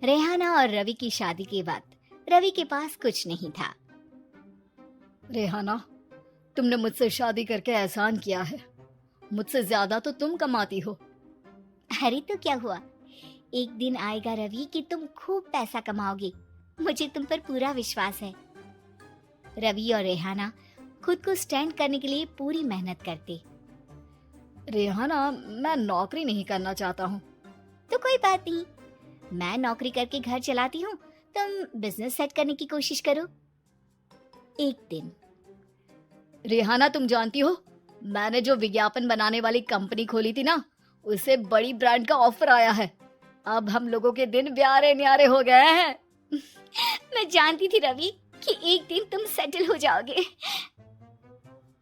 रेहाना और रवि की शादी के बाद रवि के पास कुछ नहीं था। रेहाना, तुमने मुझसे शादी करके एहसान किया है। मुझसे ज्यादा तो तुम कमाती हो। अरे तो क्या हुआ, एक दिन आएगा रवि कि तुम खूब पैसा कमाओगे। मुझे तुम पर पूरा विश्वास है। रवि और रेहाना खुद को स्टैंड करने के लिए पूरी मेहनत करते। रेहाना, मैं नौकरी नहीं करना चाहता हूँ। तो कोई बात नहीं, मैं नौकरी करके घर चलाती हूँ, तुम बिजनेस सेट करने की कोशिश करो। एक दिन रेहाना, तुम जानती हो, मैंने जो विज्ञापन बनाने वाली कंपनी खोली थी ना, उसे बड़ी ब्रांड का ऑफर आया है। अब हम लोगों के दिन प्यारे न्यारे हो गए हैं। मैं जानती थी रवि कि एक दिन तुम सेटल हो जाओगे।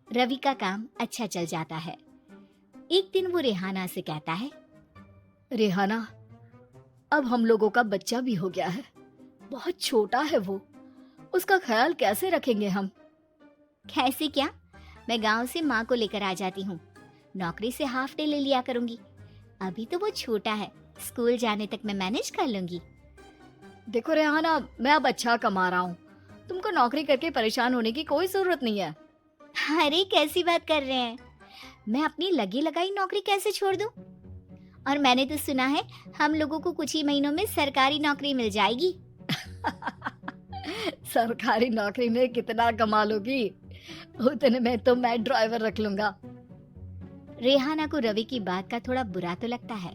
रवि का काम अच्छा चल जाता है। एक दिन वो रेहाना से कहता है, रेहाना, अब हम लोगों का बच्चा भी हो गया है। बहुत छोटा है वो, उसका ख्याल कैसे रखेंगे हम? कैसे क्या, मैं गांव से माँ को लेकर आ जाती हूँ। नौकरी से हाफ डे ले लिया करूंगी। अभी तो वो छोटा है, स्कूल जाने तक मैं मैनेज कर लूंगी। देखो रेहाना, मैं अब अच्छा कमा रहा हूँ। तुमको नौकरी करके परेशान होने की कोई जरूरत नहीं है। अरे कैसी बात कर रहे हैं, मैं अपनी लगी लगाई नौकरी कैसे छोड़ दूं? और मैंने तो सुना है हम लोगों को कुछ ही महीनों में सरकारी नौकरी मिल जाएगी। सरकारी नौकरी में कितना कमा लोगी? उतने में तो मैं ड्राइवर रख लूंगा। रेहाना को रवि की बात का थोड़ा बुरा तो लगता है।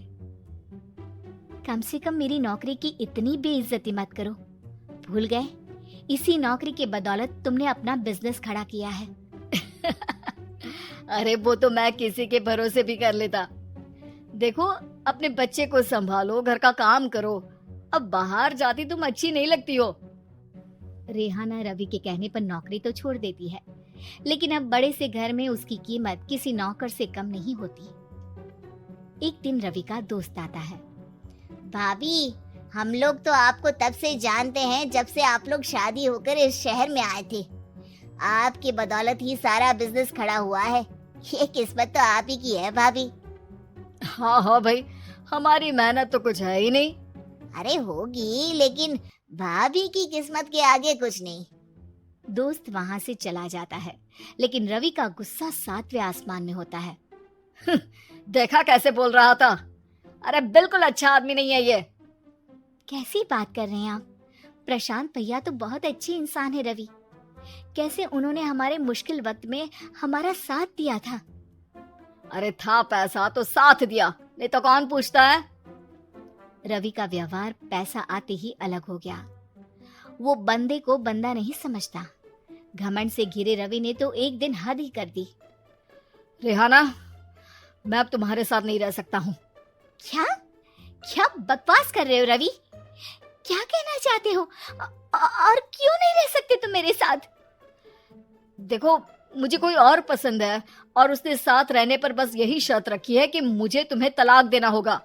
कम से कम मेरी नौकरी की इतनी बेइज्जती मत करो। भूल गए, इसी नौकरी के बदौलत तुमने अपना बिजनेस खड़ा किया है। अरे वो तो मैं किसी के भरोसे भी कर लेता। देखो, अपने बच्चे को संभालो, घर का काम करो। अब बाहर जाती तुम अच्छी नहीं लगती हो। रेहाना रवि के कहने पर नौकरी तो छोड़ देती है, लेकिन अब बड़े से घर में उसकी कीमत किसी नौकर से कम नहीं होती। एक दिन रवि का दोस्त आता है। भाभी, हम लोग तो आपको तब से जानते हैं जब से आप लोग शादी होकर इस शहर में आए थे। आपकी बदौलत ही सारा बिजनेस खड़ा हुआ है। ये किस्मत तो आप ही की है भाभी। हाँ हाँ भाई, हमारी मेहनत तो कुछ है ही नहीं। अरे होगी, लेकिन भाभी की किस्मत के आगे कुछ नहीं। दोस्त वहां से चला जाता है, लेकिन रवि का गुस्सा 7वें आसमान में होता है। देखा कैसे बोल रहा था? अरे बिल्कुल अच्छा आदमी नहीं है ये। कैसी बात कर रहे हैं आप? प्रशांत भैया तो बहुत अच्छे इंसान है रवि। कैसे उन्होंने हमारे मुश्किल वक्त में हमारा साथ दिया था। अरे था पैसा तो साथ दिया, नहीं तो कौन पूछता है? रवि का व्यवहार पैसा आते ही अलग हो गया। वो बंदे को बंदा नहीं समझता। घमंड से घिरे रवि ने तो एक दिन हद ही कर दी। रेहाना, मैं अब तुम्हारे साथ नहीं रह सकता हूँ। क्या क्या बकवास कर रहे हो रवि? क्या कहना चाहते हो? और क्यों नहीं रह सकते तुम मेरे साथ? देखो, मुझे कोई और पसंद है और उसने साथ रहने पर बस यही शर्त रखी है कि मुझे तुम्हें तलाक देना होगा।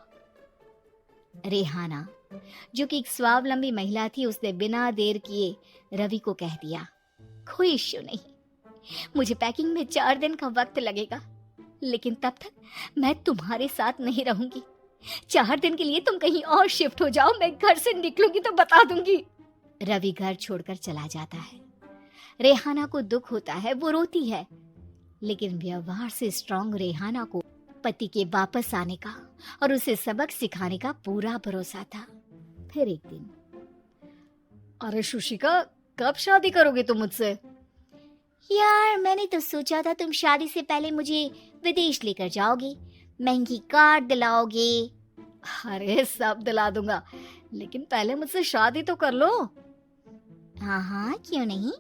रेहाना, जो कि एक स्वावलंबी महिला थी, उसने बिना देर किए रवि को कह दिया, कोई इश्यू नहीं, मुझे पैकिंग में 4 दिन का वक्त लगेगा, लेकिन तब तक मैं तुम्हारे साथ नहीं रहूंगी। 4 दिन के लिए तुम कहीं और शिफ्ट हो जाओ, मैं घर से निकलूंगी तो बता दूंगी। रवि घर छोड़कर चला जाता है। रेहाना को दुख होता है, वो रोती है, लेकिन व्यवहार से स्ट्रांग रेहाना को पति के वापस आने का और उसे सबक सिखाने का पूरा भरोसा था। फिर एक दिन, अरे शुशिका, कब शादी करोगे तुम मुझसे? यार मैंने तो सोचा था तुम शादी से पहले मुझे विदेश लेकर जाओगे, महंगी कार दिलाओगे। अरे सब दिला दूंगा, लेकिन पहले मुझसे शादी तो कर लो। हाँ हाँ, क्यों नहीं।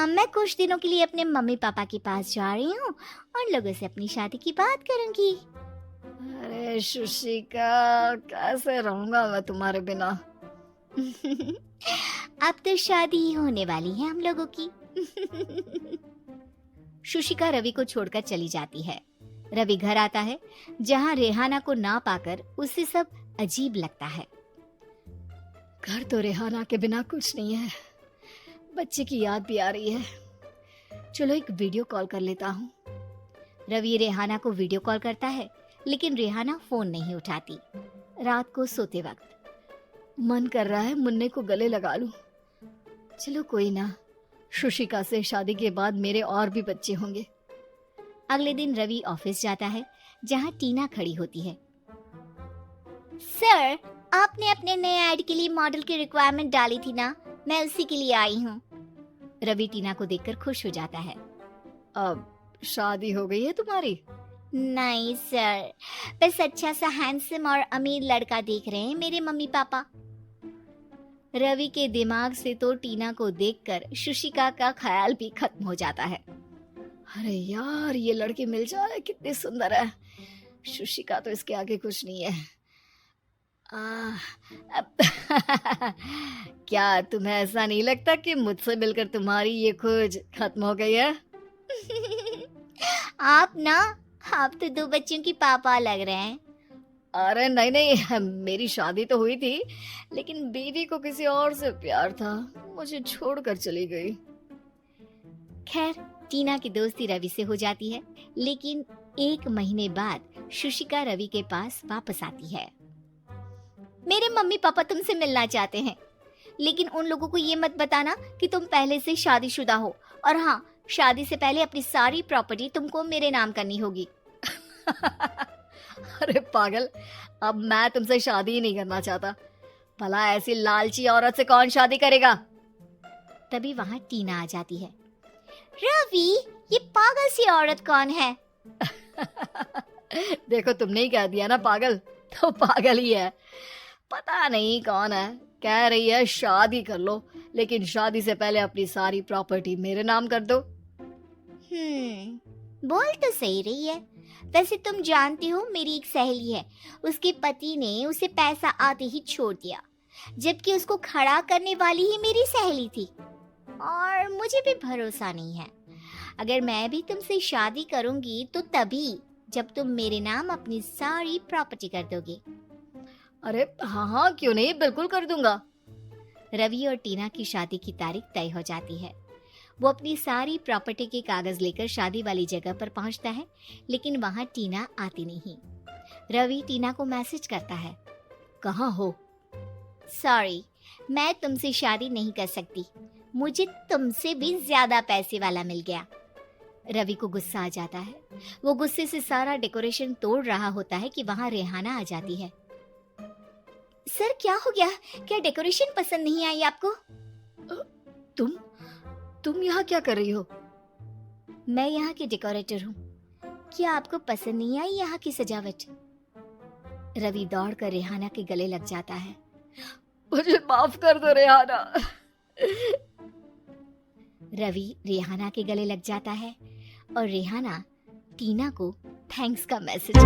मैं कुछ दिनों के लिए अपने मम्मी पापा के पास जा रही हूँ और लोगों से अपनी शादी की बात करूंगी। अरे शुशिका, कैसे रहूंगा मैं तुम्हारे बिना? अब तो शादी ही होने वाली है हम लोगों की। शुशिका रवि को छोड़कर चली जाती है। रवि घर आता है, जहाँ रेहाना को ना पाकर उसे सब अजीब लगता है। घर तो रेहाना के बिना कुछ नहीं है, बच्चे की याद भी आ रही है। चलो एक वीडियो कॉल कर लेता हूँ। रवि रेहाना को वीडियो कॉल करता है, लेकिन रेहाना फोन नहीं उठाती। रात को सोते वक्त मन कर रहा है मुन्ने को गले लगा लूं। चलो कोई ना, शुशिका से शादी के बाद मेरे और भी बच्चे होंगे। अगले दिन रवि ऑफिस जाता है जहाँ टीना खड़ी होती है। सर, आपने अपने नए ऐड के लिए मॉडल की रिक्वायरमेंट डाली थी ना, मैं उसी के लिए आई हूँ। रवि टीना को देखकर खुश हो जाता है। अब शादी हो गई है तुम्हारी? नहीं सर, बस अच्छा सा हैंडसम और अमीर लड़का देख रहे हैं मेरे मम्मी पापा। रवि के दिमाग से तो टीना को देखकर शुशिका का ख्याल भी खत्म हो जाता है। अरे यार, ये लड़की मिल जाए कितनी सुंदर है। शुशिका तो इसके आगे कुछ नहीं है। क्या तुम्हें ऐसा नहीं लगता कि मुझसे मिलकर तुम्हारी ये खोज खत्म हो गई है? आप तो 2 बच्चों की पापा लग रहे हैं। अरे नहीं नहीं, मेरी शादी तो हुई थी, लेकिन बीवी को किसी और से प्यार था, मुझे छोड़कर चली गई। खैर, टीना की दोस्ती रवि से हो जाती है, लेकिन 1 महीने बाद शुशिका रवि के पास वापस आती है। मेरे मम्मी पापा तुमसे मिलना चाहते हैं, लेकिन उन लोगों को ये मत बताना कि तुम पहले से शादीशुदा हो, और हाँ, शादी से पहले अपनी सारी प्रॉपर्टी तुमको मेरे नाम करनी होगी। अरे पागल, अब मैं तुमसे शादी ही नहीं करना चाहता। भला ऐसी लालची औरत से कौन शादी करेगा? तभी वहाँ टीना आ जाती है। रवि, ये पागल सी औरत कौन है? देखो, तुमने ही कह दिया ना पागल, तो पागल ही है। पता नहीं कौन है, कह रही है शादी कर लो, लेकिन शादी से पहले अपनी सारी प्रॉपर्टी मेरे नाम कर दो। बोल तो सही रही है। वैसे तुम जानती हो, मेरी एक सहेली है, उसके पति ने उसे पैसा आते ही छोड़ दिया, जबकि उसको खड़ा करने वाली ही मेरी सहेली थी। और मुझे भी भरोसा नहीं है। अगर मैं भी तुमसे शादी करूंगी तो तभी जब तुम मेरे नाम अपनी सारी प्रॉपर्टी कर दोगे। अरे हाँ हाँ, क्यों नहीं, बिल्कुल कर दूंगा। रवि और टीना की शादी की तारीख तय हो जाती है। वो अपनी सारी प्रॉपर्टी के कागज लेकर शादी वाली जगह पर पहुंचता है, लेकिन वहां टीना आती नहीं। रवि टीना को मैसेज करता है। कहाँ हो? सॉरी, मैं तुमसे शादी नहीं कर सकती, मुझे तुमसे भी ज्यादा पैसे वाला मिल गया। रवि को गुस्सा आ जाता है। वो गुस्से से सारा डेकोरेशन तोड़ रहा होता है कि वहां रेहाना आ जाती है। सर, क्या हो गया? क्या डेकोरेशन पसंद नहीं आई आपको? तुम यहाँ क्या कर रही हो? मैं यहाँ की डेकोरेटर हूँ। क्या आपको पसंद नहीं आई यहाँ की सजावट? रवि दौड़कर रेहाना के गले लग जाता है। मुझे माफ कर दो रेहाना। रवि रेहाना के गले लग जाता है और रेहाना टीना को थैंक्स का मैसेज